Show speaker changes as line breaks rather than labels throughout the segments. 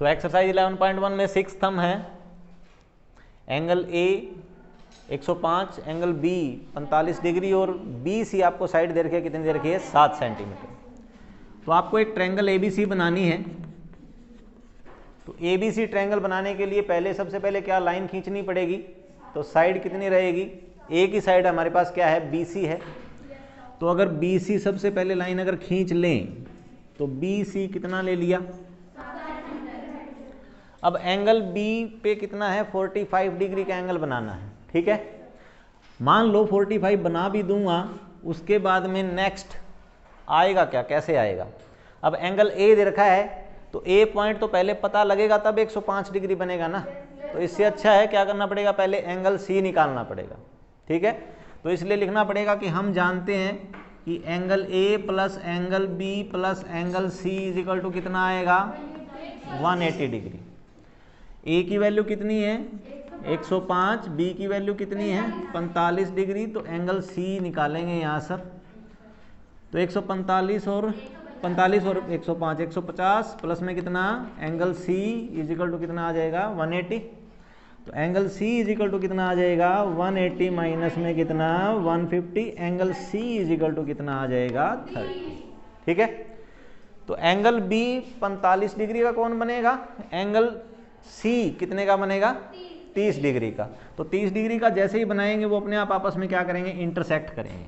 तो एक्सरसाइज 11.1 में 6 थंब है, angle A 105, angle B 45 degree और बी सी आपको साइड दे रखी है, कितनी दे रखी है 7 सेंटीमीटर। तो आपको एक ट्रायंगल एबीसी बनानी है। तो एबीसी ट्रायंगल बनाने के लिए पहले सबसे पहले क्या लाइन खींचनी पड़ेगी, तो साइड कितनी रहेगी, ए की साइड हमारे पास क्या है बीसी है। तो अगर बीसी सबसे पहले लाइन अगर खींच लें तो बीसी कितना ले लिया, अब एंगल बी पे कितना है 45 डिग्री का एंगल बनाना है, ठीक है। मान लो 45 बना भी दूंगा, उसके बाद में नेक्स्ट आएगा क्या, कैसे आएगा। अब एंगल ए दे रखा है तो ए पॉइंट तो पहले पता लगेगा तब 105 डिग्री बनेगा ना। तो इससे अच्छा है क्या करना पड़ेगा, पहले एंगल सी निकालना पड़ेगा, ठीक है। तो इसलिए लिखना पड़ेगा कि हम जानते हैं कि angle A plus angle B plus angle C is equal to कितना आएगा 180 डिग्री। ए की वैल्यू कितनी है 105, बी की वैल्यू कितनी है 45 डिग्री। तो एंगल सी निकालेंगे यहाँ सर, तो 145 और 45 और 105 150 प्लस में कितना angle C is equal to कितना आ जाएगा 180। तो angle C is equal to कितना आ जाएगा 180 माइनस में कितना 150, angle C is equal to कितना आ जाएगा 30, ठीक है। तो एंगल बी 45 डिग्री का कौन बनेगा, एंगल सी कितने का बनेगा 30 डिग्री का। तो 30 डिग्री का जैसे ही बनाएंगे वो अपने आप आपस में क्या करेंगे इंटरसेक्ट करेंगे।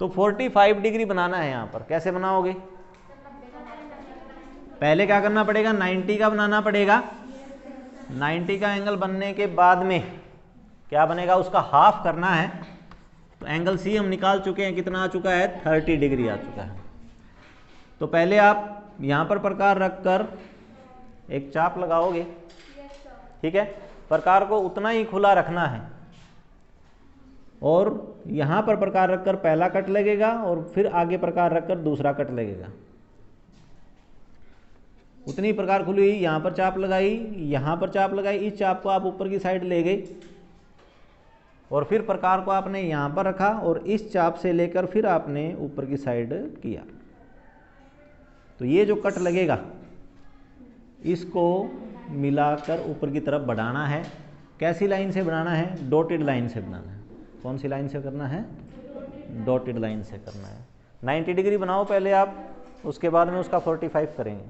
तो 45 डिग्री बनाना है यहाँ पर, कैसे बनाओगे, पहले क्या करना पड़ेगा 90 का बनाना पड़ेगा। 90 का एंगल बनने के बाद में क्या बनेगा, उसका हाफ करना है। तो एंगल सी हम निकाल चुके हैं, कितना आ चुका है 30 डिग्री आ चुका है। तो पहले आप यहाँ पर प्रकार रखकर एक चाप लगाओगे, ठीक है। प्रकार को उतना ही खुला रखना है और यहाँ पर प्रकार रखकर पहला कट लगेगा और फिर आगे प्रकार रखकर दूसरा कट लगेगा। उतनी प्रकार खुली हुई, यहाँ पर चाप लगाई, यहाँ पर चाप लगाई, इस चाप को आप ऊपर की साइड ले गए और फिर प्रकार को आपने यहाँ पर रखा और इस चाप से लेकर फिर आपने ऊपर की साइड किया। तो ये जो कट लगेगा इसको मिलाकर ऊपर की तरफ बढ़ाना है। कैसी लाइन से बढ़ाना है, डॉटेड लाइन से बनाना है। कौन सी लाइन से करना है, डॉटेड लाइन से करना है। 90 डिग्री बनाओ पहले आप, उसके बाद में उसका 45 करेंगे।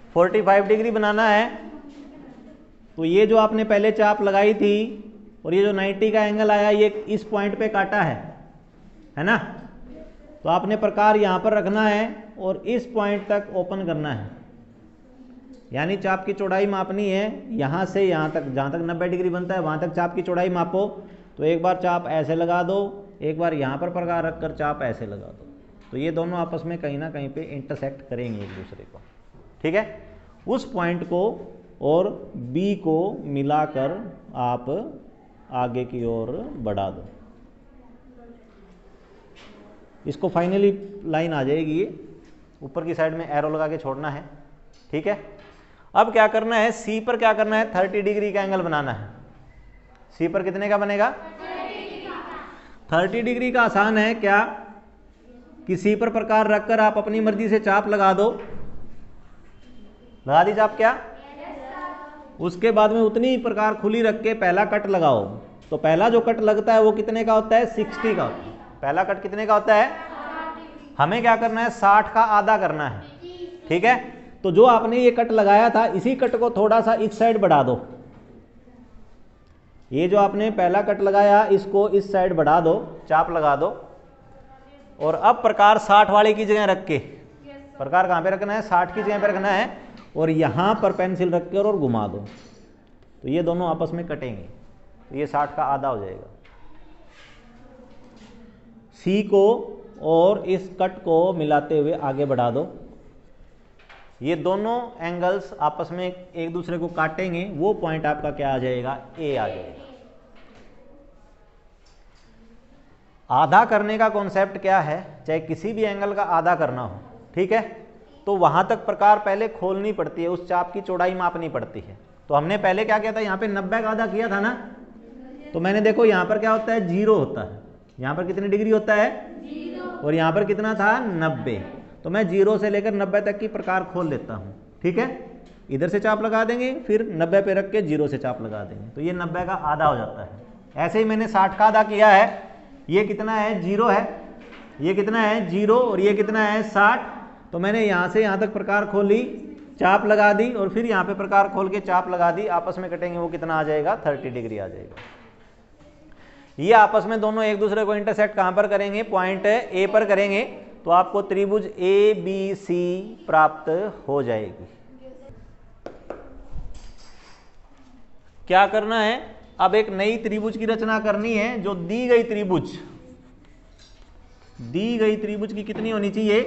तो 45 डिग्री बनाना है। तो ये जो आपने पहले चाप लगाई थी और ये जो 90 का एंगल आया ये इस पॉइंट पे काटा है ना। तो आपने प्रकार यहाँ पर रखना है और इस पॉइंट तक ओपन करना है, यानी चाप की चौड़ाई मापनी है यहाँ से यहाँ तक, जहाँ तक 90 डिग्री बनता है वहाँ तक चाप की चौड़ाई मापो। तो एक बार चाप ऐसे लगा दो, एक बार यहाँ पर प्रकार रखकर चाप ऐसे लगा दो। तो ये दोनों आपस में कहीं ना कहीं पे इंटरसेक्ट करेंगे एक दूसरे को, ठीक है। उस पॉइंट को और बी को मिलाकर आप आगे की ओर बढ़ा दो। इसको फाइनली लाइन आ जाएगी, ये ऊपर की साइड में एरो लगा के छोड़ना है, ठीक है। अब क्या करना है, सी पर क्या करना है 30 डिग्री का एंगल बनाना है। सी पर कितने का बनेगा 30 डिग्री का। आसान है क्या कि सी पर प्रकार रखकर आप अपनी मर्जी से चाप लगा दो, लगा दी चाप क्या, उसके बाद में उतनी प्रकार खुली रख के पहला कट लगाओ। तो पहला जो कट लगता है वो कितने का होता है 60 का होता है। पहला कट कितने का होता है, हमें क्या करना है 60 का आधा करना है, ठीक है। तो जो आपने ये कट लगाया था इसी कट को थोड़ा सा इस साइड बढ़ा दो। ये जो आपने पहला कट लगाया इसको इस साइड बढ़ा दो, चाप लगा दो। और अब प्रकार 60 वाले की जगह रख के, प्रकार कहाँ पे रखना है 60 की जगह पे रखना है और यहाँ पर पेंसिल रख कर और घुमा दो। तो ये दोनों आपस में कटेंगे, तो ये 60 का आधा हो जाएगा। सी को और इस कट को मिलाते हुए आगे बढ़ा दो। ये दोनों एंगल्स आपस में एक दूसरे को काटेंगे, वो पॉइंट आपका क्या आ जाएगा ए आ जाएगा। आधा करने का कॉन्सेप्ट क्या है, चाहे किसी भी एंगल का आधा करना हो, ठीक है, तो वहां तक प्रकार पहले खोलनी पड़ती है, उस चाप की चौड़ाई मापनी पड़ती है। तो हमने पहले क्या किया था, यहाँ पे 90 का आधा किया था ना। तो मैंने देखो यहाँ पर क्या होता है 0 होता है, यहाँ पर कितनी डिग्री होता है
0
और यहाँ पर कितना था 90। तो मैं 0 से लेकर 90 तक की प्रकार खोल लेता हूँ। ठीक है, इधर से चाप लगा देंगे, फिर 90 पे रख के 0 से चाप लगा देंगे, तो ये 90 का आधा हो जाता है। ऐसे ही मैंने 60 का आधा किया है। ये कितना है 0 है, ये कितना है 0 और ये कितना है 60। तो मैंने यहाँ से यहाँ तक प्रकार खोली, चाप लगा दी और फिर यहाँ पे प्रकार खोल के चाप लगा दी, आपस में कटेंगे, वो कितना आ जाएगा 30 डिग्री आ जाएगा। ये आपस में दोनों एक दूसरे को इंटरसेक्ट कहाँ पर करेंगे, पॉइंट ए पर करेंगे, तो आपको त्रिभुज ABC प्राप्त हो जाएगी। क्या करना है, अब एक नई त्रिभुज की रचना करनी है, जो दी गई त्रिभुज की कितनी होनी चाहिए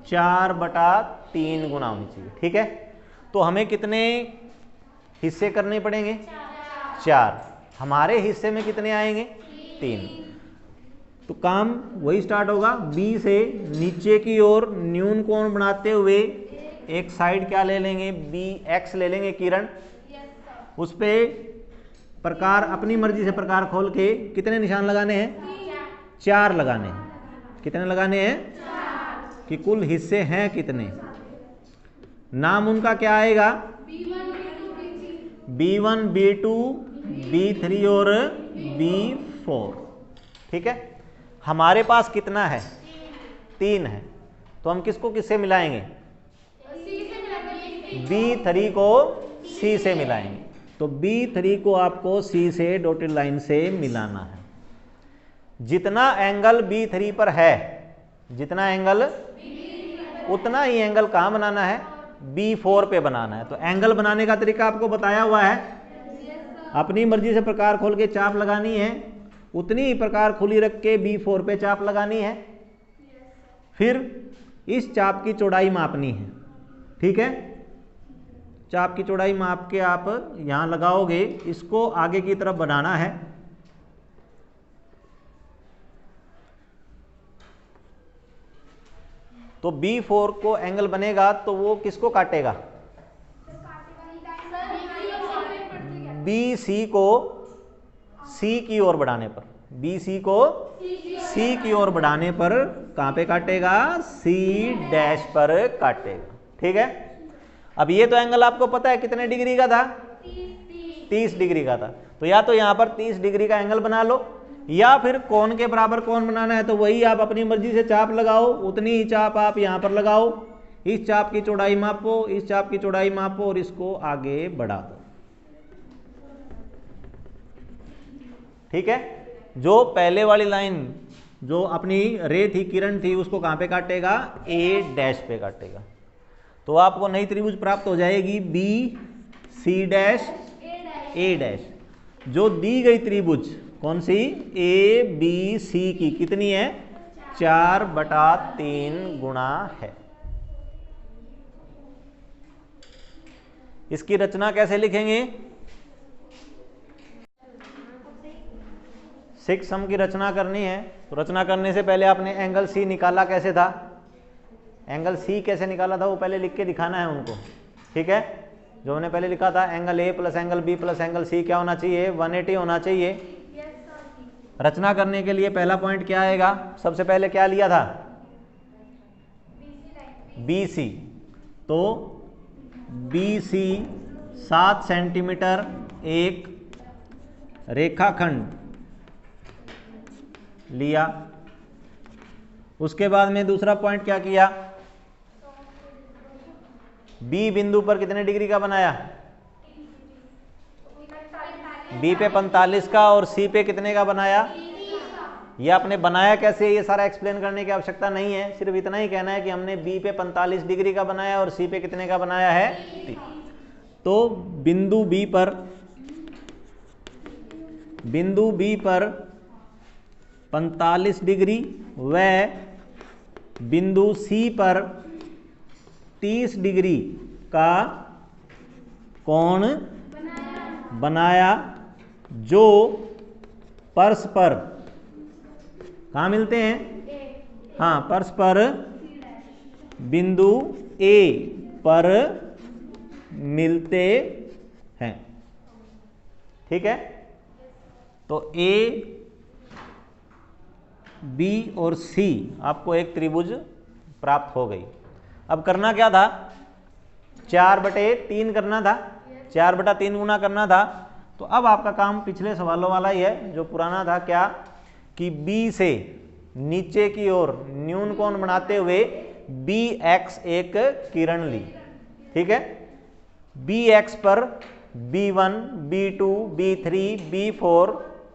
4/3 गुना होनी चाहिए। ठीक है, तो हमें कितने हिस्से करने पड़ेंगे 4, हमारे हिस्से में कितने आएंगे 3। तो काम वही स्टार्ट होगा, B से नीचे की ओर न्यून कोण बनाते हुए एक साइड क्या ले लेंगे, BX ले लेंगे किरण, उस पे प्रकार अपनी मर्जी से प्रकार खोल के कितने निशान लगाने हैं 4 लगाने हैं। कितने लगाने हैं कि कुल हिस्से हैं कितने। नाम उनका क्या आएगा B1 B2 B3 और B4। ठीक है, हमारे पास कितना है 3 है, तो हम किसको किससे मिलाएंगे B3 को C से मिलाएंगे। तो B3 को आपको C से डॉटेड लाइन से मिलाना है। जितना एंगल B3 पर है, जितना एंगल उतना ही एंगल कहाँ बनाना है B4 पे बनाना है। तो एंगल बनाने का तरीका आपको बताया हुआ है, अपनी मर्जी से प्रकार खोल के चाप लगानी है, उतनी ही प्रकार खुली रख के B4 पे चाप लगानी है, फिर इस चाप की चौड़ाई मापनी है। ठीक है, चाप की चौड़ाई माप के आप यहां लगाओगे, इसको आगे की तरफ बढ़ाना है। तो B4 को एंगल बनेगा तो वो किसको काटेगा BC को C की ओर बढ़ाने पर, BC को C की ओर बढ़ाने पर कहां पे काटेगा C डैश पर काटेगा। ठीक है, अब ये तो एंगल आपको पता है कितने डिग्री का था 30 डिग्री का था, तो या तो यहां पर 30 डिग्री का एंगल बना लो, या फिर कोण के बराबर कोण बनाना है तो वही आप अपनी मर्जी से चाप लगाओ, उतनी ही चाप आप यहां पर लगाओ, इस चाप की चौड़ाई मापो, इस चाप की चौड़ाई मापो और इसको आगे बढ़ा दो। ठीक है, जो पहले वाली लाइन जो अपनी रे थी, किरण थी, उसको कहां पे काटेगा A डैश पे काटेगा। तो आपको नई त्रिभुज प्राप्त हो जाएगी BC डैश A डैश। जो दी गई त्रिभुज कौन सी ABC की कितनी है 4/3 गुणा है। इसकी रचना कैसे लिखेंगे, 6 सम की रचना करनी है। तो रचना करने से पहले आपने एंगल C निकाला कैसे था, एंगल C कैसे निकाला था वो पहले लिख के दिखाना है उनको। ठीक है, जो हमने पहले लिखा था angle A plus angle B plus angle C क्या होना चाहिए 180 होना चाहिए। रचना करने के लिए पहला पॉइंट क्या आएगा, सबसे पहले क्या लिया था BC, तो BC 7 सेंटीमीटर एक रेखाखंड लिया। उसके बाद में दूसरा पॉइंट क्या किया, B बिंदु पर कितने डिग्री का बनाया, B पे 45 का और C पे कितने का बनाया। ये आपने बनाया कैसे, ये सारा एक्सप्लेन करने की आवश्यकता नहीं है, सिर्फ इतना ही कहना है कि हमने B पे 45 डिग्री का बनाया और C पे कितने का बनाया है 30। तो बिंदु B पर 45 डिग्री व बिंदु C पर 30 डिग्री का कोण बनाया, जो परस्पर कहाँ मिलते हैं, हाँ परस्पर बिंदु A पर मिलते हैं। ठीक है, तो A बी और सी आपको एक त्रिभुज प्राप्त हो गई। अब करना क्या था, 4/3 करना था, 4/3 गुना करना था। तो अब आपका काम पिछले सवालों वाला ही है जो पुराना था, क्या कि बी से नीचे की ओर न्यून कोण बनाते हुए बी एक्स एक किरण ली, ठीक है। बी एक्स पर B1, B2, B3, B4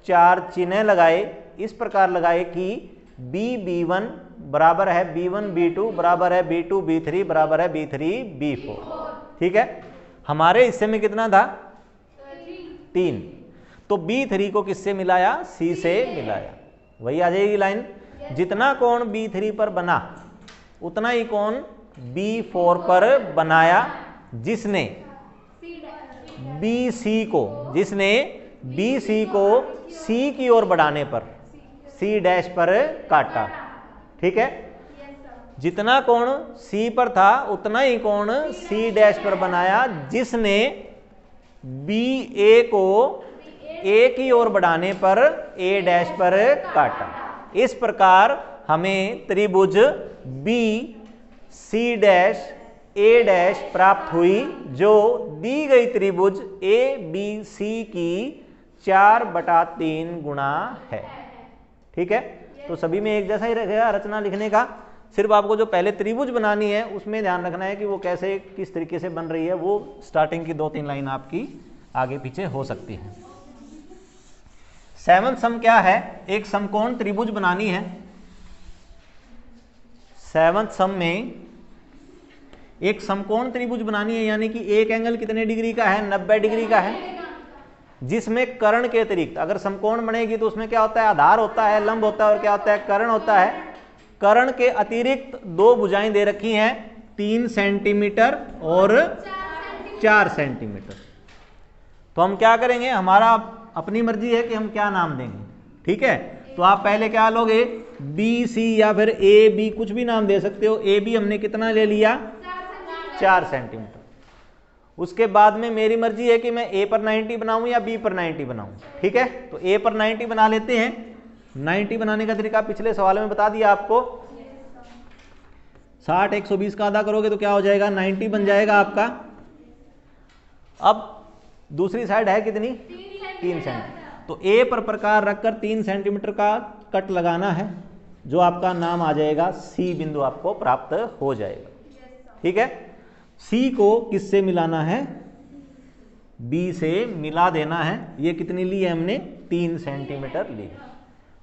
4 चिन्ह लगाए, इस प्रकार लगाए कि B1 बराबर है B1 B2 बराबर है B2 B3 बराबर है B3 B4, ठीक है। हमारे हिस्से में कितना था, 3। तो B3 को किससे मिलाया, C से मिलाया, वही आ जाएगी लाइन। जितना कोण B3 पर बना उतना ही कोण B4 पर बनाया, जिसने BC को C की ओर बढ़ाने पर C डैश पर काटा, ठीक है। जितना कोण C पर था उतना ही कोण C डैश पर बनाया, जिसने BA को A की ओर बढ़ाने पर A डैश पर काटा। इस प्रकार हमें त्रिभुज BC डैश A डैश प्राप्त हुई, जो दी गई त्रिभुज ABC की 4/3 गुणा है, ठीक है। तो सभी में एक जैसा ही रहेगा रचना लिखने का, सिर्फ आपको जो पहले त्रिभुज बनानी है उसमें ध्यान रखना है कि वो कैसे किस तरीके से बन रही है। वो स्टार्टिंग की 2-3 लाइन आपकी आगे पीछे हो सकती है। 7th सम क्या है, एक समकोण त्रिभुज बनानी है। 7th सम में एक समकोण त्रिभुज बनानी है, यानी कि एक एंगल कितने डिग्री का है, 90 डिग्री का है, जिसमें कर्ण के अतिरिक्त, अगर समकोण बनेगी तो उसमें क्या होता है, आधार होता है, लंब होता है और क्या होता है, कर्ण होता है। कर्ण के अतिरिक्त 2 भुजाएं दे रखी हैं, 3 सेंटीमीटर और 4 सेंटीमीटर। तो हम क्या करेंगे, हमारा अपनी मर्जी है कि हम क्या नाम देंगे, ठीक है। तो आप पहले क्या लोगे, बी सी या फिर ए बी, कुछ भी नाम दे सकते हो। ए बी हमने कितना ले लिया, 4 सेंटीमीटर। उसके बाद में मेरी मर्जी है कि मैं ए पर 90 बनाऊं या बी पर 90 बनाऊं, ठीक है। तो ए पर 90 बना लेते हैं। 90 बनाने का तरीका पिछले सवाल में बता दिया आपको। 60 120 का आधा करोगे तो क्या हो जाएगा, 90 बन जाएगा आपका। अब दूसरी साइड है कितनी, 3 सेंटीमीटर। तो ए पर प्रकार रखकर 3 सेंटीमीटर का कट लगाना है, जो आपका नाम आ जाएगा, सी बिंदु आपको प्राप्त हो जाएगा, ठीक है। सी को किससे मिलाना है, बी से मिला देना है। ये कितनी ली है हमने, 3 सेंटीमीटर ली है।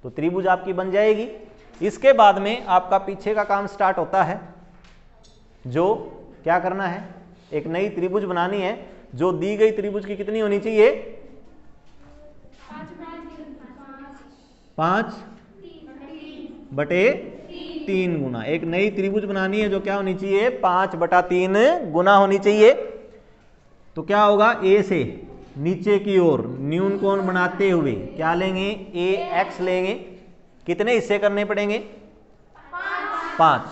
तो त्रिभुज आपकी बन जाएगी। इसके बाद में आपका पीछे का काम स्टार्ट होता है, जो क्या करना है, एक नई त्रिभुज बनानी है, जो दी गई त्रिभुज की कितनी होनी चाहिए, 5/3 गुना। एक नई त्रिभुज बनानी है जो क्या होनी चाहिए, 5/3 गुना होनी चाहिए। तो क्या होगा, ए से नीचे की ओर न्यून कोण बनाते हुए क्या लेंगे, ए एक्स लेंगे। कितने हिस्से करने पड़ेंगे, 5।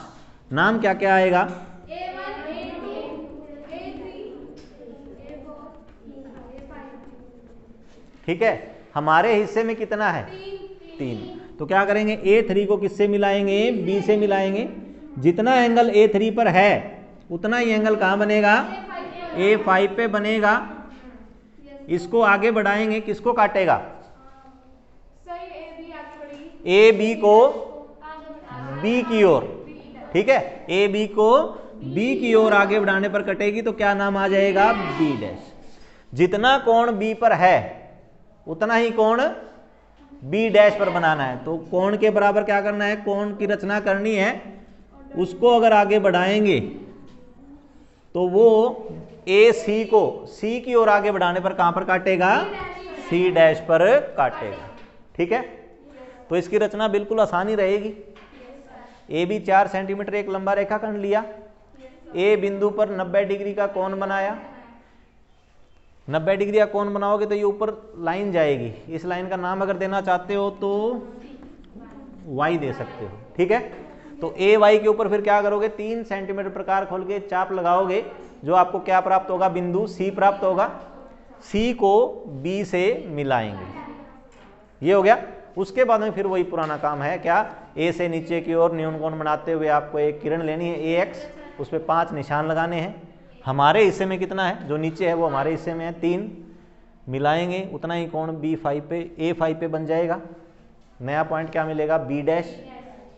नाम क्या क्या आएगा, ठीक है। हमारे हिस्से में कितना है, 3। तो क्या करेंगे, A3 को किससे मिलाएंगे, B से मिलाएंगे। जितना एंगल A3 पर है उतना ही एंगल कहाँ बनेगा, A5 पे बनेगा। इसको आगे बढ़ाएंगे, किसको काटेगा, AB को B की ओर, ठीक है। AB को B की ओर आगे बढ़ाने पर कटेगी, तो क्या नाम आ जाएगा, B डैश। जितना कोण B पर है उतना ही कोण B डैश पर बनाना है। तो कोण के बराबर क्या करना है, कोण की रचना करनी है। उसको अगर आगे बढ़ाएंगे तो वो AC को C की ओर आगे बढ़ाने पर कहां पर काटेगा, C डैश पर काटेगा, ठीक है। तो इसकी रचना बिल्कुल आसान ही रहेगी। AB 4 सेंटीमीटर एक लंबा रेखाखंड लिया, A बिंदु पर 90 डिग्री का कोण बनाया। 90 डिग्री का कोण बनाओगे तो ये ऊपर लाइन जाएगी। इस लाइन का नाम अगर देना चाहते हो तो y दे सकते हो, ठीक है। तो ए वाई के ऊपर फिर क्या करोगे, 3 सेंटीमीटर प्रकार खोल के चाप लगाओगे, जो आपको क्या प्राप्त होगा, बिंदु C प्राप्त होगा। C को B से मिलाएंगे, ये हो गया। उसके बाद में फिर वही पुराना काम है क्या, ए से नीचे की ओर न्यून कोण बनाते हुए आपको एक किरण लेनी है ए एक्स, उस पर 5 निशान लगाने हैं। हमारे हिस्से में कितना है, जो नीचे है वो हमारे हिस्से में है 3, मिलाएंगे उतना ही कोण B5 पे A5 पे बन जाएगा। नया पॉइंट क्या मिलेगा, B डैश।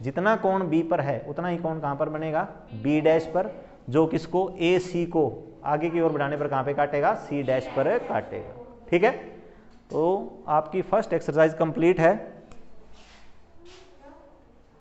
जितना कोण B पर है उतना ही कोण कहाँ पर बनेगा, B डैश पर, जो किसको AC को आगे की ओर बढ़ाने पर कहाँ पे काटेगा, C डैश पर काटेगा। ठीक है, तो आपकी फर्स्ट एक्सरसाइज कंप्लीट है।